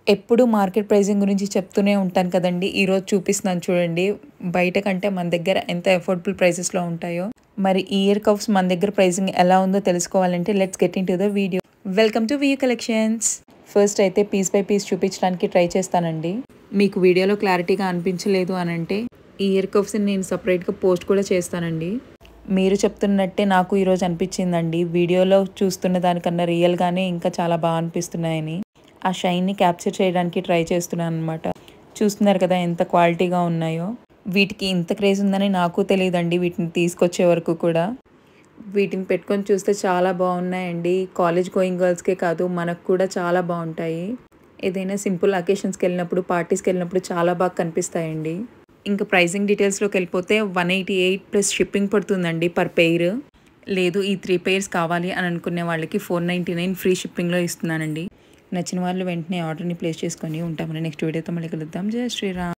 ఎప్పుడు market pricing గురించి చెప్తూనే ఉంటాను కదండి. ఈరోజు చూపిస్తున్నాను చూడండి. బయట కంటే మన దగ్గర ఎంత అఫోర్డబుల్ ప్రైసెస్లో ఉంటాయో. మరి ఈ ఇయర్ కప్స్ మన దగ్గర ప్రైసింగ్ ఎలా ఉందో తెలుసుకోవాలంటే let's get in to the video. Welcome to view collections. First అయితే పీస్ బై పీస్ చూపించడానికి ట్రై చేస్తానండి. మీకు వీడియోలో క్లారిటీగా అనిపించలేదు అని అంటే ఈ ఇయర్ కప్స్ని నేను సపరేట్గా పోస్ట్ కూడా చేస్తానండి. మీరు చెప్తున్నట్టే నాకు ఈరోజు అనిపించిందండి. వీడియోలో చూస్తున్న దానికన్నా రియల్గానే ఇంకా చాలా బాగా అనిపిస్తున్నాయని ఆ షైన్ని క్యాప్చర్ చేయడానికి ట్రై చేస్తున్నాను అనమాట. చూస్తున్నారు కదా ఎంత క్వాలిటీగా ఉన్నాయో. వీటికి ఇంత క్రేజ్ ఉందని నాకు తెలియదండి వీటిని తీసుకొచ్చే వరకు కూడా. వీటిని పెట్టుకొని చూస్తే చాలా బాగున్నాయండి. కాలేజ్ గోయింగ్ గర్ల్స్కే కాదు మనకు కూడా చాలా బాగుంటాయి. ఏదైనా సింపుల్ అకేషన్స్కి వెళ్ళినప్పుడు పార్టీస్కి వెళ్ళినప్పుడు చాలా బాగా కనిపిస్తాయండి. ఇంకా ప్రైసింగ్ డీటెయిల్స్లోకి వెళ్ళిపోతే 188 ప్లస్ షిప్పింగ్ పడుతుందండి పర్ పెయిర్. లేదు ఈ 3 పెయిర్స్ కావాలి అని అనుకునే వాళ్ళకి 499 ఫ్రీ షిప్పింగ్లో ఇస్తున్నానండి. నచ్చిన వాళ్ళు వెంటనే ఆర్డర్ని ప్లేస్ చేసుకొని ఉంటామని నెక్స్ట్ వీడియోతో మళ్ళీ కలుద్దాం. జై శ్రీరామ్.